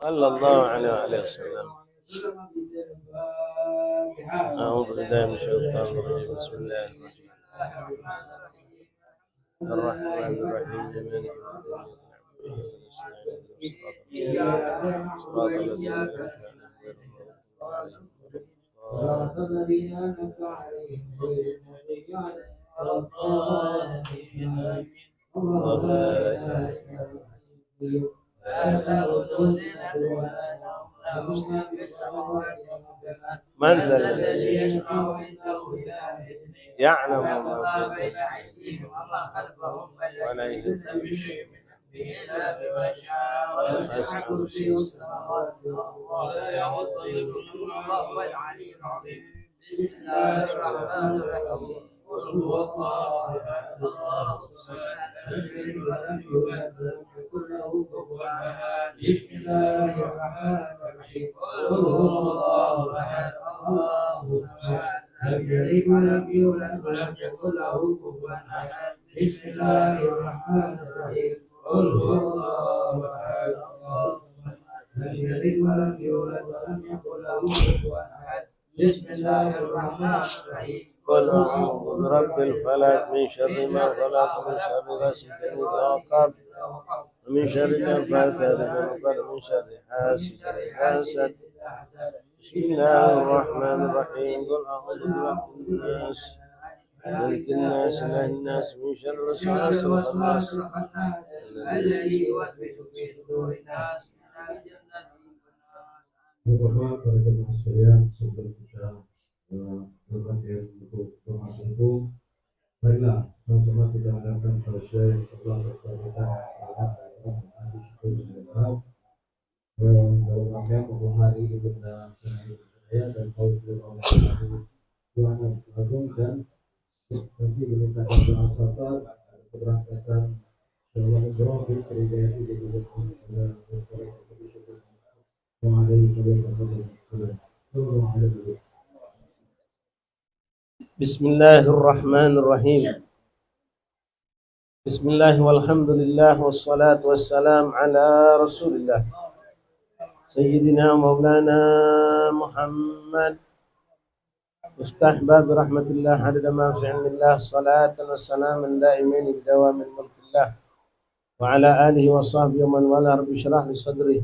صلى الله عليه وسلم. أعوذ بالله من الشيطان الرجيم. بسم الله الرحمن الرحيم. جميع صراط الذين أنعمت عليهم صراط الذين أنعمت عليهم غير المغضوب عليهم ولا الضالين آمين. الله لا إله إلا هو لا تأخذه سنة ولا نوم له ما في السماوات وما في الأرض. من ذا الذي يشفع عنده إلا بإذنه يعلم ما بين أيديهم وما خلفهم ولا يحيطون بشيء من علمه إلا بما شاء وسع كرسيه السماوات والأرض ولا يؤوده حفظهما وهو العلي العظيم. بسم الله الرحمن الرحيم. قل هو الله أحد الله الصمد لم يلد ولم يولد ولم يكن له كفوا أحد. بسم الله الرحمن الرحيم. قل هو الله أحد الله الصمد لم يلد ولم يولد ولم يكن له كفوا أحد. بسم الله الرحمن الرحيم. قل هو الله أحد الله الصمد لم يلد ولم يولد ولم يكن له كفوا أحد. بسم الله الرحمن الرحيم. قل أعوذ برب الفلق من شر ما خلق من شر غاسق إذا وقب ومن شر النفاثات في العقد من شر حاسد إذا حسد. بسم الله الرحمن الرحيم. قل أعوذ برب الناس ملك الناس إله الناس من شر الوسواس الخناس الذي يوسوس في صدور الناس من الجنة Bapak-bapak, para jemaah sekalian, sebelum kita berkasih untuk doa tentu, marilah sama-sama kita mendengarkan Syekh sebelah bersama kita dalam rangka hari Ibunda saya dan kaum ulama Tuhan yang agung dan nanti dimintakan doa serta keberangkatan Shalom Ibrahim dari بسم الله الرحمن الرحيم. بسم الله والحمد لله والصلاة والسلام على رسول الله سيدنا مولانا محمد. افتح باب رحمة الله عدد ما في علم الله صلاة وسلاما دائمين بدوام ملك الله وعلى آله وصحبه ومن والاه. رب اشرح لي صدري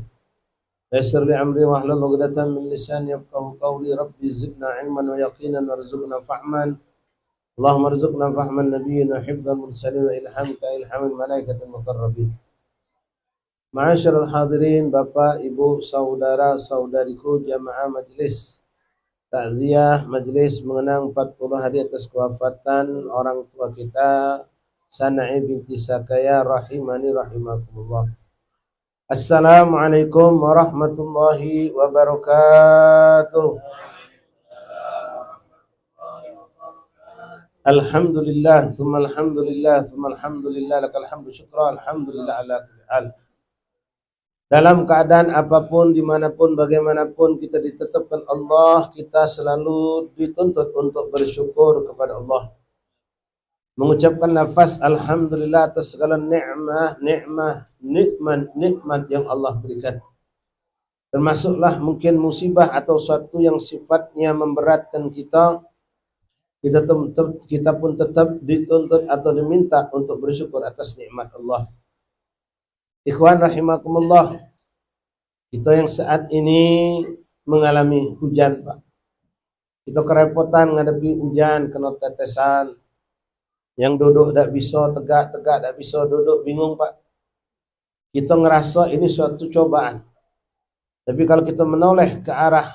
ويسر لي أمري واحلل عقدة من لساني يفقهوا قولي. ربي زدنا علما ويقينا وارزقنا فهما. اللهم ارزقنا فهم النبيين وحفظ المرسلين وإلهامك إلهام الملائكة المقربين. Ma'asyiral hadirin, Bapak, Ibu, saudara, saudariku, jamaah majelis takziah, majelis mengenang 40 hari atas kewafatan orang tua kita Sana'i binti Sakaya rahimani rahimakumullah. Assalamualaikum warahmatullahi wabarakatuh. Alhamdulillah, thumma alhamdulillah, thumma alhamdulillah, lakal hamdu syukra, alhamdulillah ala kulli hal. Dalam keadaan apapun, dimanapun, bagaimanapun kita ditetapkan Allah, kita selalu dituntut untuk bersyukur kepada Allah. Mengucapkan lafaz alhamdulillah atas segala nikmat yang Allah berikan. Termasuklah mungkin musibah atau suatu yang sifatnya memberatkan kita pun tetap dituntut atau diminta untuk bersyukur atas nikmat Allah. Ikhwan rahimakumullah, kita yang saat ini mengalami hujan, Pak. Kita kerepotan menghadapi hujan, kena tetesan. Yang duduk tak bisa tegak tak bisa duduk, bingung, Pak. Kita ngerasa ini suatu cobaan. Tapi kalau kita menoleh ke arah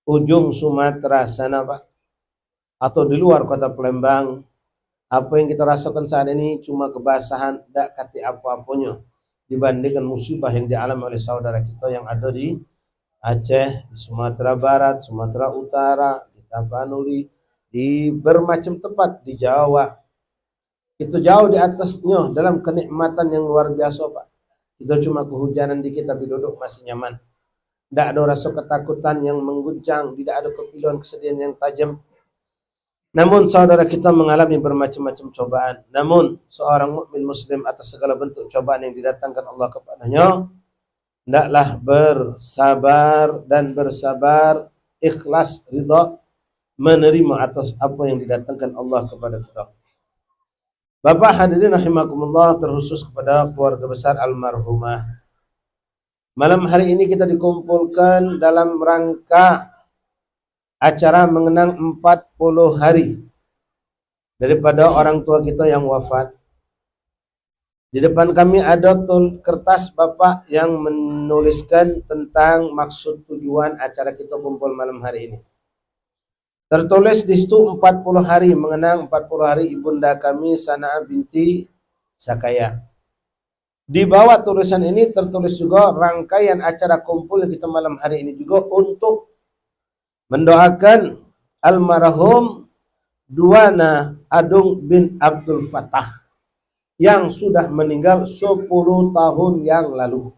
ujung Sumatera sana, Pak, atau di luar kota Palembang, apa yang kita rasakan saat ini cuma kebasahan, tak kati apa-apanya dibandingkan musibah yang dialami oleh saudara kita yang ada di Aceh, di Sumatera Barat, Sumatera Utara, di Tapanuli, di bermacam tempat di Jawa. Itu jauh di atasnya dalam kenikmatan yang luar biasa, Pak. Kita cuma kehujanan dikit tapi duduk masih nyaman. Tidak ada rasa ketakutan yang mengguncang, tidak ada kepiluan kesedihan yang tajam. Namun saudara kita mengalami bermacam-macam cobaan. Namun seorang mukmin muslim atas segala bentuk cobaan yang didatangkan Allah kepadanya, hendaklah bersabar dan bersabar, ikhlas, ridha, menerima atas apa yang didatangkan Allah kepada kita. Bapak hadirin rahimakumullah, terkhusus kepada keluarga besar almarhumah. Malam hari ini kita dikumpulkan dalam rangka acara mengenang 40 hari daripada orang tua kita yang wafat. Di depan kami ada kertas Bapak yang menuliskan tentang maksud tujuan acara kita kumpul malam hari ini. Tertulis di situ 40 hari, mengenang 40 hari ibunda kami Sana'ah binti Sakaya. Di bawah tulisan ini tertulis juga rangkaian acara kumpul kita malam hari ini juga untuk mendoakan almarhum Duana Adung bin Abdul Fattah yang sudah meninggal 10 tahun yang lalu.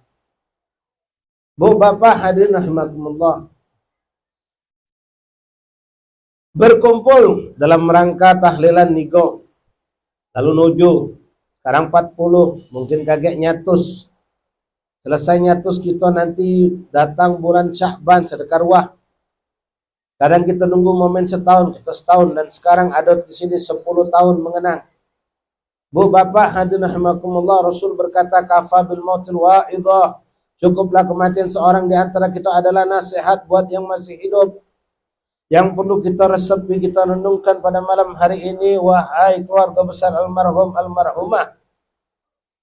Bu Bapak hadirin rahimakumullah, berkumpul dalam rangka tahlilan nigo, lalu nuju, sekarang 40, mungkin kaget nyatus. Selesai nyatus kita nanti datang bulan Sya'ban, sedekah ruah. Kadang kita nunggu momen setahun, kita setahun, dan sekarang ada di sini 10 tahun mengenang. Bu Bapak hadirin rahimakumullah, Rasul berkata, kafa bil mautil wa'idhah, cukuplah kematian seorang di antara kita adalah nasihat buat yang masih hidup. Yang perlu kita resapi, kita renungkan pada malam hari ini, wahai keluarga besar almarhum almarhumah,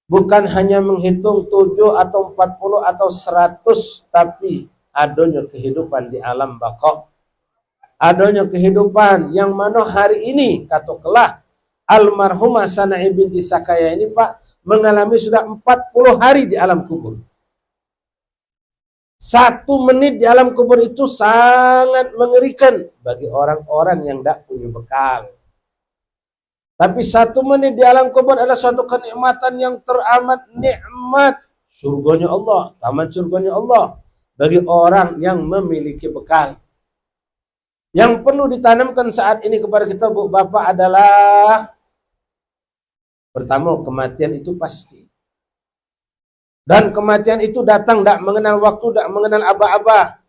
bukan hanya menghitung 7 atau 40 atau 100, tapi adanya kehidupan di alam baqa. Adanya kehidupan yang mana hari ini katakanlah almarhumah Sana'ah binti Sakaya ini Pak mengalami sudah 40 hari di alam kubur. 1 menit di alam kubur itu sangat mengerikan bagi orang-orang yang tidak punya bekal. Tapi 1 menit di alam kubur adalah suatu kenikmatan yang teramat nikmat. Surganya Allah, taman surganya Allah bagi orang yang memiliki bekal. Yang perlu ditanamkan saat ini kepada kita Bu Bapak adalah pertama, kematian itu pasti. Dan kematian itu datang tak mengenal waktu, tak mengenal aba-aba.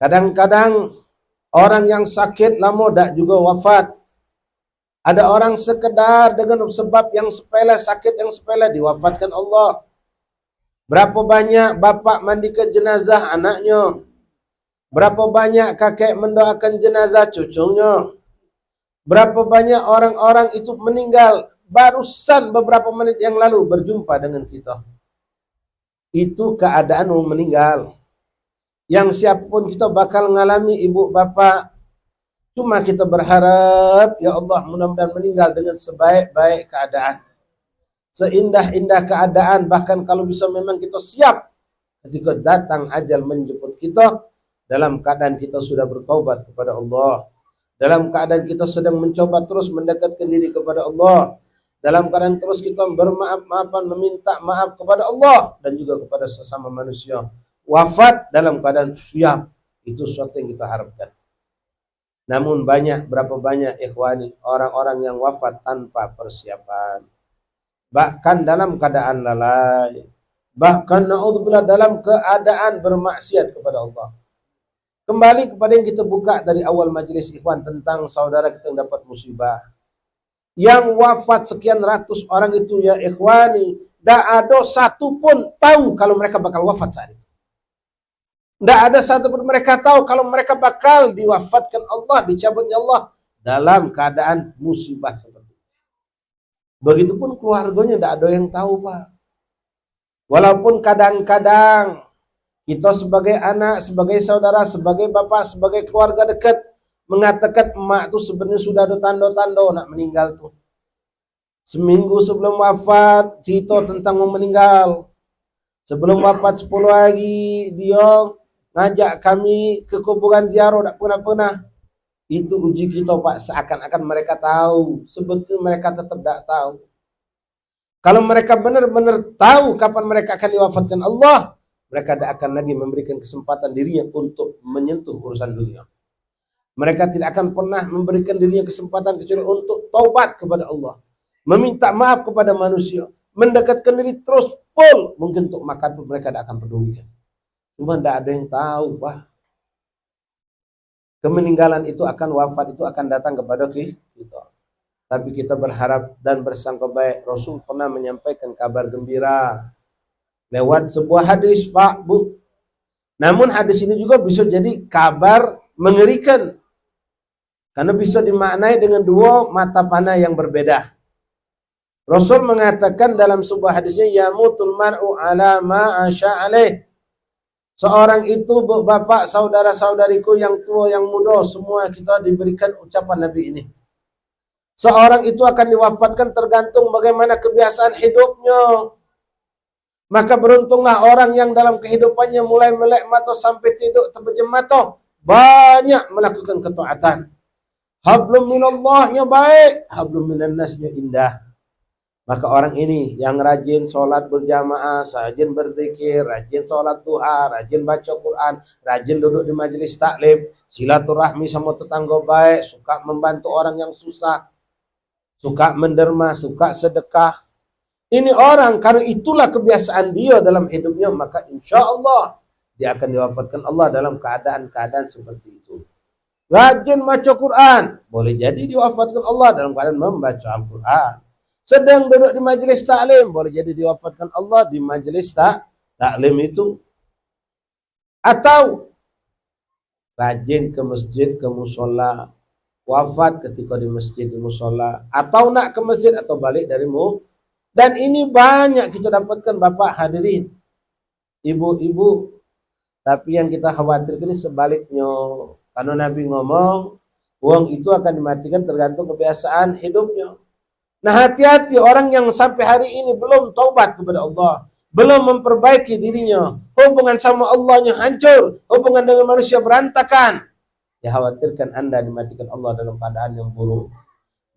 Kadang-kadang orang yang sakit lama tak juga wafat. Ada orang sekedar dengan sebab yang sepele, sakit yang sepele diwafatkan Allah. Berapa banyak bapak mandikan jenazah anaknya. Berapa banyak kakek mendoakan jenazah cucunya. Berapa banyak orang-orang itu meninggal barusan beberapa menit yang lalu berjumpa dengan kita. Itu keadaan mau meninggal. Yang siapapun kita bakal mengalami ibu bapa. Cuma kita berharap, ya Allah mudah-mudahan meninggal dengan sebaik-baik keadaan. Seindah-indah keadaan, bahkan kalau bisa memang kita siap ketika datang ajal menjemput kita, dalam keadaan kita sudah bertaubat kepada Allah. Dalam keadaan kita sedang mencoba terus mendekatkan diri kepada Allah. Dalam keadaan terus kita bermaaf-maafan, meminta maaf kepada Allah dan juga kepada sesama manusia. Wafat dalam keadaan siap, itu sesuatu yang kita harapkan. Namun berapa banyak ikhwani, orang-orang yang wafat tanpa persiapan. Bahkan dalam keadaan lalai. Bahkan na'udzubillah dalam keadaan bermaksiat kepada Allah. Kembali kepada yang kita buka dari awal majelis ikhwan tentang saudara kita yang dapat musibah. Yang wafat sekian ratus orang itu ya ikhwani, tidak ada satu pun tahu kalau mereka bakal wafat saat itu. Tidak ada satu pun mereka tahu kalau mereka bakal diwafatkan Allah, dicabutnya Allah dalam keadaan musibah seperti itu. Begitupun keluarganya tidak ada yang tahu Pak. Walaupun kadang-kadang kita sebagai anak, sebagai saudara, sebagai bapak, sebagai keluarga dekat mengatakan emak itu sebenarnya sudah ada tanda-tanda nak meninggal tuh. Seminggu sebelum wafat cerita tentang mau meninggal. Sebelum wafat 10 hari dia ngajak kami ke kuburan ziarah, tak pernah. Itu uji kita Pak, seakan-akan mereka tahu. Sebetulnya mereka tetap tak tahu. Kalau mereka benar-benar tahu kapan mereka akan diwafatkan Allah, mereka tidak akan lagi memberikan kesempatan dirinya untuk menyentuh urusan dunia. Mereka tidak akan pernah memberikan dirinya kesempatan kecuali untuk taubat kepada Allah. Meminta maaf kepada manusia. mendekatkan diri terus full. Mungkin untuk makan pun mereka tidak akan pedulikan. Cuma tidak ada yang tahu, Pak. Kemeninggalan itu akan, wafat itu akan datang kepada kita. Tapi kita berharap dan bersangka baik. Rasul pernah menyampaikan kabar gembira lewat sebuah hadis, Pak, Bu. Namun hadis ini juga bisa jadi kabar mengerikan. Karena bisa dimaknai dengan dua mata panah yang berbeda. Rasul mengatakan dalam sebuah hadisnya, yamutul mar'u ala ma asya alaih. Seorang itu, bapak, saudara-saudariku yang tua, yang muda, semua kita diberikan ucapan Nabi ini. Seorang itu akan diwafatkan tergantung bagaimana kebiasaan hidupnya. Maka beruntunglah orang yang dalam kehidupannya mulai melek mata sampai tidur terpejam mata, banyak melakukan ketaatan. Hablum minallahnya baik, hablum minannasnya indah. Maka orang ini yang rajin sholat berjamaah, rajin berzikir, rajin sholat duha, rajin baca Quran, rajin duduk di majelis taklim, silaturahmi sama tetangga baik, suka membantu orang yang susah, suka menderma, suka sedekah. Ini orang, karena itulah kebiasaan dia dalam hidupnya, maka insya Allah dia akan diwafatkan Allah dalam keadaan-keadaan seperti itu. Rajin baca Quran, boleh jadi diwafatkan Allah dalam keadaan membaca Al-Quran. Sedang duduk di majelis taklim, boleh jadi diwafatkan Allah di majelis taklim itu. Atau rajin ke masjid, ke musola, wafat ketika di masjid, di musola, atau nak ke masjid atau balik darimu. Dan ini banyak kita dapatkan, Bapak hadirin, ibu-ibu. Tapi yang kita khawatirkan ini sebaliknya. Karena Nabi ngomong, uang itu akan dimatikan tergantung kebiasaan hidupnya. Nah, hati-hati orang yang sampai hari ini belum taubat kepada Allah, belum memperbaiki dirinya, hubungan sama Allahnya hancur, hubungan dengan manusia berantakan. Ya, khawatirkan Anda dimatikan Allah dalam keadaan yang buruk.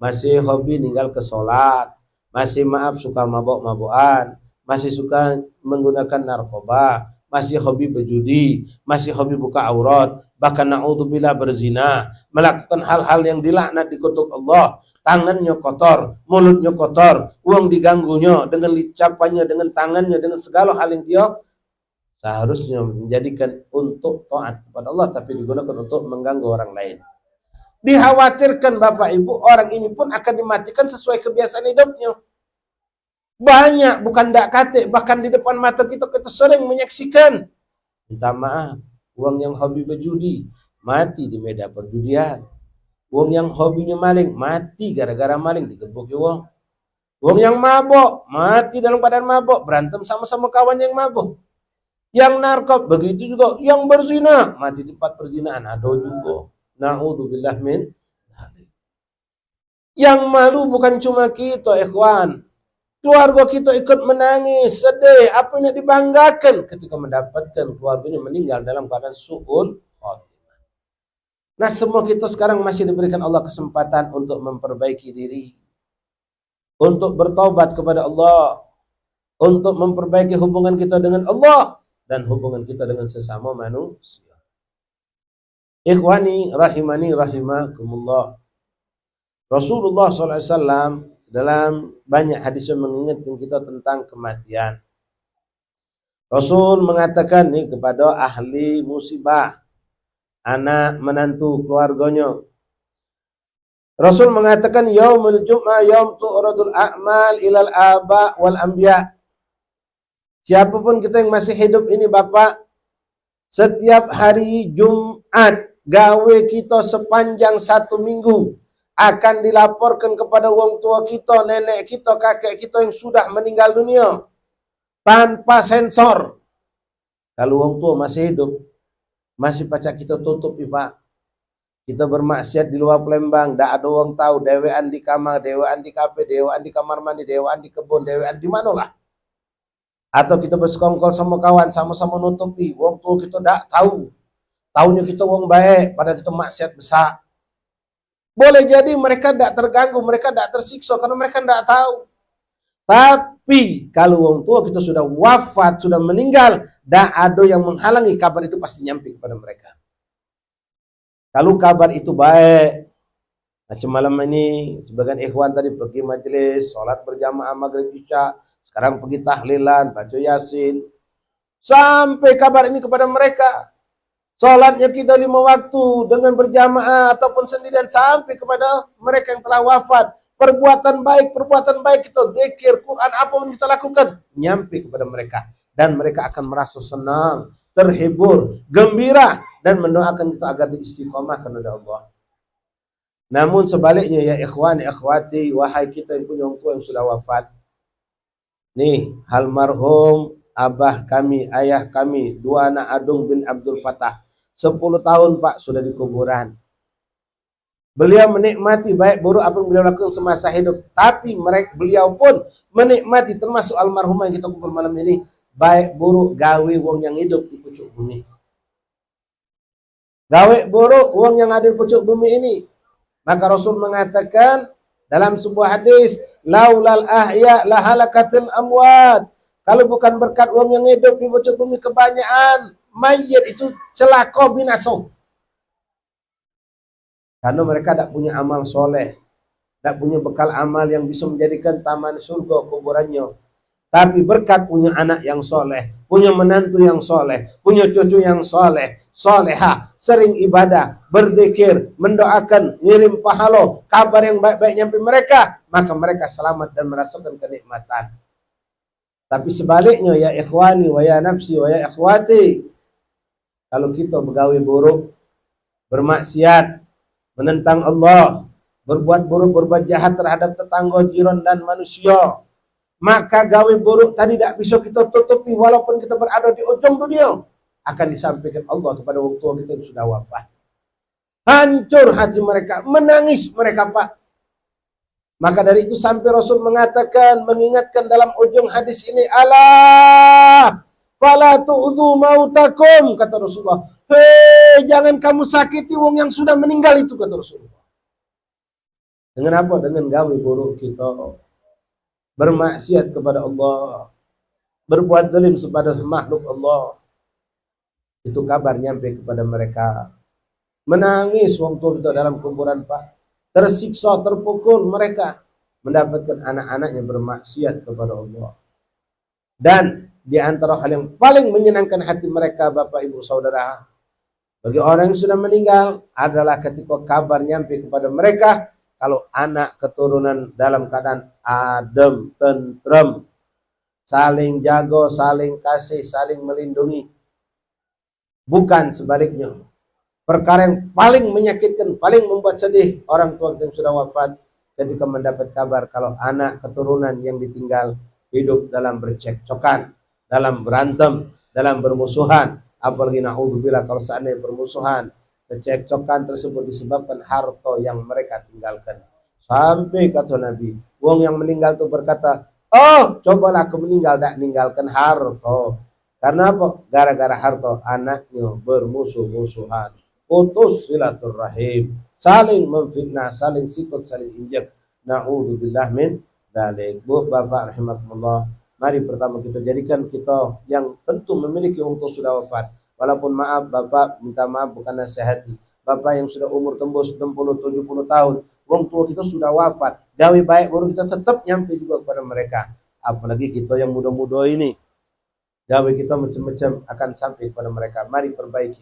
Masih hobi ninggal ke sholat, masih suka mabok-mabokan, masih suka menggunakan narkoba, masih hobi berjudi, masih hobi buka aurat, bahkan na'udzubillah berzina, melakukan hal-hal yang dilaknat dikutuk Allah. Tangannya kotor, mulutnya kotor, uang diganggunya dengan licapannya, dengan tangannya, dengan segala hal yang dia seharusnya menjadikan untuk taat kepada Allah, tapi digunakan untuk mengganggu orang lain. Dikhawatirkan Bapak Ibu, orang ini pun akan dimatikan sesuai kebiasaan hidupnya. Banyak, bukan dak kate, bahkan di depan mata kita sering menyaksikan. Minta maaf, uang yang hobi berjudi, mati di medan perjudian. Wong yang hobinya maling, mati gara-gara maling, digebuki wong. Wong yang mabok, mati dalam keadaan mabok, berantem sama-sama kawan yang mabok. Yang narkob, begitu juga. Yang berzina, mati di tempat perzinaan, ada juga. Na'udzubillah min. Yang malu bukan cuma kita, ikhwan. Keluarga kita ikut menangis, sedih, apa yang dibanggakan ketika mendapatkan keluarganya meninggal dalam keadaan su'ul khotimah. Nah, semua kita sekarang masih diberikan Allah kesempatan untuk memperbaiki diri, untuk bertaubat kepada Allah, untuk memperbaiki hubungan kita dengan Allah dan hubungan kita dengan sesama manusia. Ikhwani rahimani rahimakumullah. Rasulullah SAW dalam banyak hadis yang mengingatkan kita tentang kematian. Rasul mengatakan nih kepada ahli musibah, anak menantu keluarganya. Rasul mengatakan yaumul jum'ah yaum tu'radul a'mal ilal aba wal anbiya. Siapapun kita yang masih hidup ini Bapak, setiap hari Jumat gawe kita sepanjang 1 minggu akan dilaporkan kepada orang tua kita, nenek kita, kakek kita yang sudah meninggal dunia tanpa sensor. Kalau orang tua masih hidup, masih pacak kita tutup, Pak. Kita bermaksiat di luar Palembang, tidak ada orang tahu, dewean di kamar, dewean di kafe, dewean di kamar mandi, dewean di kebun, dewean di mana lah. Atau kita bersekongkol sama kawan, sama-sama nutupi, orang tua kita tidak tahu. Tahunya kita orang baik, padahal kita maksiat besar. Boleh jadi mereka tidak terganggu, mereka tidak tersiksa, karena mereka tidak tahu. Tapi kalau orang tua kita sudah wafat, sudah meninggal, tidak ada yang menghalangi kabar itu pasti nyampe kepada mereka. Kalau kabar itu baik, macam malam ini sebagian ikhwan tadi pergi majelis, sholat berjamaah maghrib isya, Sekarang pergi tahlilan, baca Yasin. Sampai kabar ini kepada mereka. Salatnya kita 5 waktu dengan berjamaah ataupun sendirian sampai kepada mereka yang telah wafat. Perbuatan baik kita zikir, Quran, apa pun kita lakukan, nyampe kepada mereka. Dan mereka akan merasa senang, terhibur, gembira, dan mendoakan kita agar diistiqomahkan oleh Allah. Namun sebaliknya ya ikhwani akhwati, wahai kita yang punya orang tua yang sudah wafat. Nih, almarhum abah kami, ayah kami, dua anak Adung bin Abdul Fattah. 10 tahun Pak sudah di kuburan. Beliau menikmati baik buruk apa yang beliau lakukan semasa hidup. Tapi beliau pun menikmati, termasuk almarhumah yang kita kubur malam ini, baik buruk gawe wong yang hidup di pucuk bumi. Gawe buruk wong yang ada di pucuk bumi ini. Maka Rasul mengatakan dalam sebuah hadis, laulal ahya lahalakatil amwat. Kalau bukan berkat wong yang hidup di pucuk bumi, kebanyakan mayit itu celaka binasa. Karena mereka tidak punya amal soleh, tidak punya bekal amal yang bisa menjadikan taman surga kuburannya. Tapi berkat punya anak yang soleh, punya menantu yang soleh, punya cucu yang soleh, soleha, sering ibadah, berzikir, mendoakan, ngirim pahala, kabar yang baik-baik nyampe mereka, maka mereka selamat dan merasakan kenikmatan. Tapi sebaliknya ya ikhwani wa ya nafsi wa ya ikhwati, kalau kita begawe buruk, bermaksiat, menentang Allah, berbuat buruk, berbuat jahat terhadap tetangga, jiran dan manusia, maka gawe buruk tadi tidak bisa kita tutupi walaupun kita berada di ujung dunia, akan disampaikan Allah kepada orang tua kita yang sudah wafat. Hancur hati mereka, menangis mereka Pak. Maka dari itu sampai Rasul mengatakan, mengingatkan dalam ujung hadis ini, Allah fala tu'udhu mautakum, kata Rasulullah. Hei, jangan kamu sakiti wong yang sudah meninggal itu, kata Rasulullah. Dengan apa? Dengan gawe buruk kita, bermaksiat kepada Allah, berbuat zalim kepada makhluk Allah. Itu kabar nyampe kepada mereka. Menangis wong tua kita dalam kuburan Pak. Tersiksa, terpukul mereka mendapatkan anak-anaknya bermaksiat kepada Allah. Dan di antara hal yang paling menyenangkan hati mereka Bapak Ibu Saudara, bagi orang yang sudah meninggal adalah ketika kabar nyampe kepada mereka kalau anak keturunan dalam keadaan adem, tentrem, saling jaga, saling kasih, saling melindungi. Bukan sebaliknya. Perkara yang paling menyakitkan, paling membuat sedih orang tua yang sudah wafat ketika mendapat kabar kalau anak keturunan yang ditinggal hidup dalam bercekcokan, dalam berantem, dalam bermusuhan. Apalagi na'udzubillah kalau seandainya bermusuhan, kecekcokan tersebut disebabkan harta yang mereka tinggalkan. Sampai kata Nabi, wong yang meninggal itu berkata, oh cobalah aku meninggal, tak meninggalkan harta. Karena apa? Gara-gara harta anaknya bermusuh-musuhan. Putus silaturrahim, saling memfitnah, saling sikut, saling injak. Na'udzubillah min dzalik. Bu, Bapak rahimakumullah, mari pertama kita jadikan kita yang tentu memiliki orang tua sudah wafat. Walaupun maaf Bapak, minta maaf bukan nasihati. Bapak yang sudah umur tembus 60-70 tahun, orang tua kita sudah wafat. Gawe baik baru kita tetap nyampe juga kepada mereka. Apalagi kita yang muda-muda ini, gawe kita macam-macam akan sampai kepada mereka. Mari perbaiki.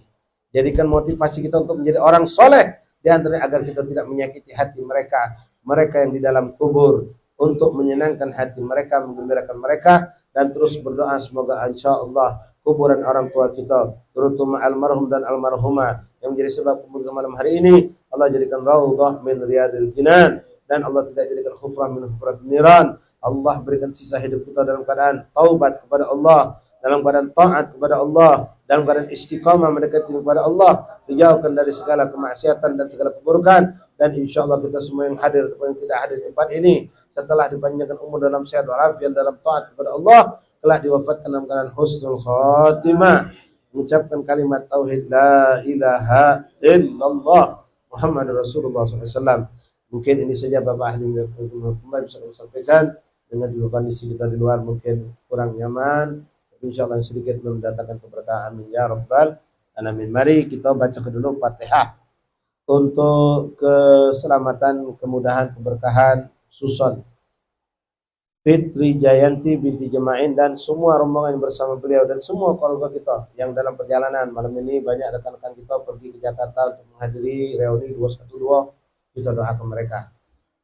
Jadikan motivasi kita untuk menjadi orang soleh. Di antaranya agar kita tidak menyakiti hati mereka. Mereka yang di dalam kubur. Untuk menyenangkan hati mereka, menggembirakan mereka. Dan terus berdoa semoga insyaAllah kuburan orang tua kita, terutama almarhum dan almarhumah yang menjadi sebab kubur malam hari ini, Allah jadikan raudhah min riyadil jinan. Dan Allah tidak jadikan khufran min khufratin niran. Allah berikan sisa hidup kita dalam keadaan taubat kepada Allah, dalam keadaan taat kepada Allah, dalam keadaan istiqamah mendekati kepada Allah, dijauhkan dari segala kemaksiatan dan segala keburukan. Dan insyaallah kita semua yang hadir ataupun yang tidak hadir di tempat ini, setelah dipanjangkan umur dalam sehat walafiat dalam taat kepada Allah, telah diwafatkan dalam keadaan husnul khatimah, mengucapkan kalimat tauhid la ilaha illallah Muhammadur Rasulullah SAW. Mungkin ini saja Bapak ahli bisa kami sampaikan. Dengan juga kondisi kita di luar mungkin kurang nyaman, insyaallah sedikit mendatangkan keberkahan. Amin ya rabbal alamin. Mari kita baca dulu Fatihah untuk keselamatan, kemudahan, keberkahan susun. Fitri Jayanti binti Jema'in dan semua rombongan yang bersama beliau dan semua keluarga kita yang dalam perjalanan malam ini. Banyak rekan-rekan kita pergi ke Jakarta untuk menghadiri reuni 212. Kita doakan mereka.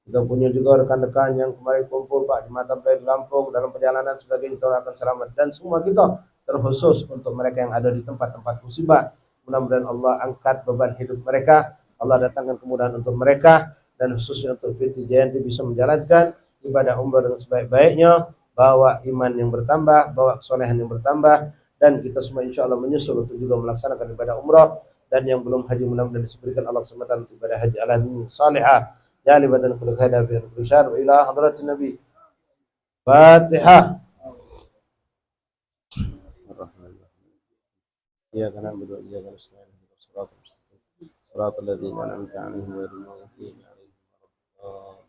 Kita punya juga rekan-rekan yang kemarin kumpul Pak di Mata Baik Lampung dalam perjalanan sebagai kita doakan selamat, dan semua kita terkhusus untuk mereka yang ada di tempat-tempat musibah. Mudah-mudahan Allah angkat beban hidup mereka, Allah datangkan kemudahan untuk mereka, dan khususnya untuk Fitri Jayanti bisa menjalankan ibadah umrah dengan sebaik-baiknya, bawa iman yang bertambah, bawa kesolehan yang bertambah, dan kita semua insya Allah menyusul untuk juga melaksanakan ibadah umrah. Dan yang belum haji mudah-mudahan diberikan Allah kesempatan untuk ibadah haji ala dini salihah jalibatan kulli khairin fi kulli syahr wa ila hadratin nabi. Fatihah. Iyyaka na'budu wa iyyaka nasta'in ihdinas siratal mustaqim siratal ladzina an'amta 'alaihim ghairil maghdubi 'alaihim waladdallin.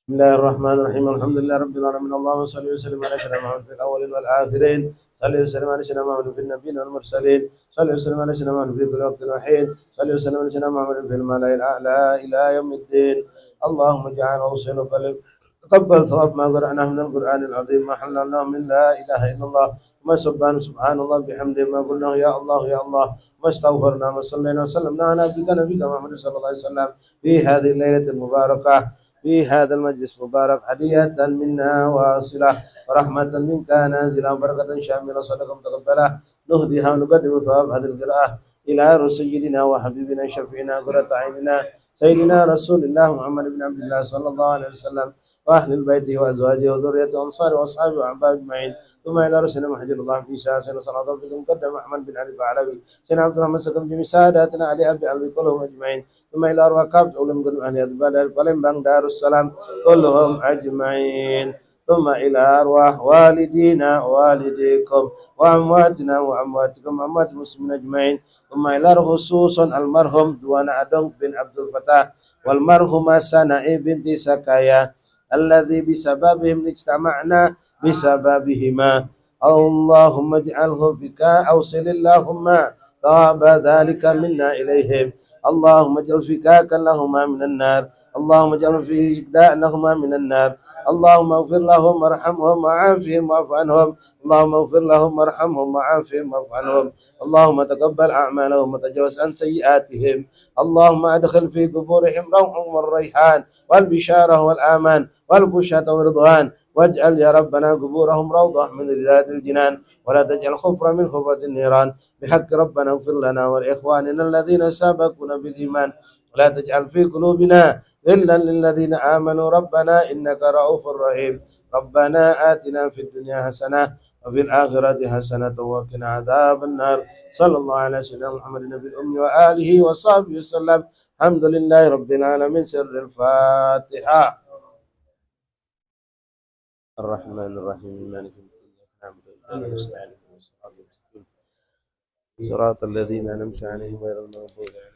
Bismillahirrahmanirrahim. Alhamdulillahirabbil alamin. Allahumma shalli wa sallim ala sayyidina Muhammad fil awwalin wal akhirin. Shalli wa sallim ala sayyidina Muhammad fil nabiyyin wal mursalin. Shalli wa sallim ala sayyidina Muhammad fi kulli waqtin wa hin. Shalli wa sallim ala sayyidina Muhammad fil mala'il a'la ila yaumiddin. Allahumma ij'alhu husayna balik. تقبل ثواب ما قرأناه من القرآن العظيم ما حللناه من لا إله إلا الله وما سبحان الله بحمده ما قلناه يا الله يا الله ما استغفرنا ما صلينا وسلمنا على نبيك محمد صلى الله عليه وسلم في هذه الليلة المباركة في هذا المجلس المبارك هدية منا واصلة ورحمة منك نازلة وبركة شاملة صدقة متقبلة نهديها ونقدم ثواب هذه القراءة إلى سيدنا وحبيبنا شفيعنا قرة عيننا سيدنا رسول الله محمد بن عبد الله صلى الله عليه وسلم وأهل البيت وأزواجه وذريته وأنصاره وأصحابه وأحبابه أجمعين. ثم إلى رسولنا محمد الله في سنة صلاة ربك مقدم أحمد بن علي العلوي سيدنا عبد الرحمن سكم جميع ساداتنا علي أبي علوي كلهم أجمعين. ثم إلى أرواح كافة علماء أهل البلد Palembang دار السلام كلهم أجمعين. ثم إلى أرواح والدينا ووالديكم وأمواتنا وأمواتكم أموات المسلمين أجمعين. ثم إلى خصوصا المرحوم دوانا أدونغ بن عبد الفتاح والمرحومة سنائي بنت سكايا الذي بسببهم اجتمعنا بسببهما. اللهم اجعله بك أوصل اللهم ثواب ذلك منا إليهم. اللهم اجعل فكاكا لهما من النار. اللهم اجعل فداء لهما من النار. اللهم اغفر لهم وارحمهم وعافهم واعف عنهم. اللهم اغفر لهم وارحمهم وعافهم واعف عنهم. اللهم تقبل أعمالهم وتجاوز عن سيئاتهم. اللهم ادخل في قبورهم روح والريحان والبشارة والآمان والبشرة والرضوان. واجعل يا ربنا قبورهم روضة من رياض الجنان ولا تجعل خفرا من خفرة النيران. بحق ربنا اغفر لنا ولإخواننا الذين سبقونا بالإيمان ولا تجعل في قلوبنا غلا للذين آمنوا ربنا إنك رؤوف رحيم. ربنا آتنا في الدنيا حسنة وفي الآخرة حسنة وقنا عذاب النار. صلى الله على سيدنا محمد النبي الأمي وآله وصحبه وسلم. الحمد لله رب العالمين. سر الفاتحة. الرحمن الرحيم مالك يوم الدين نعبد وإياك نستعين صراط الذين أنعمت عليهم غير المغضوب عليهم.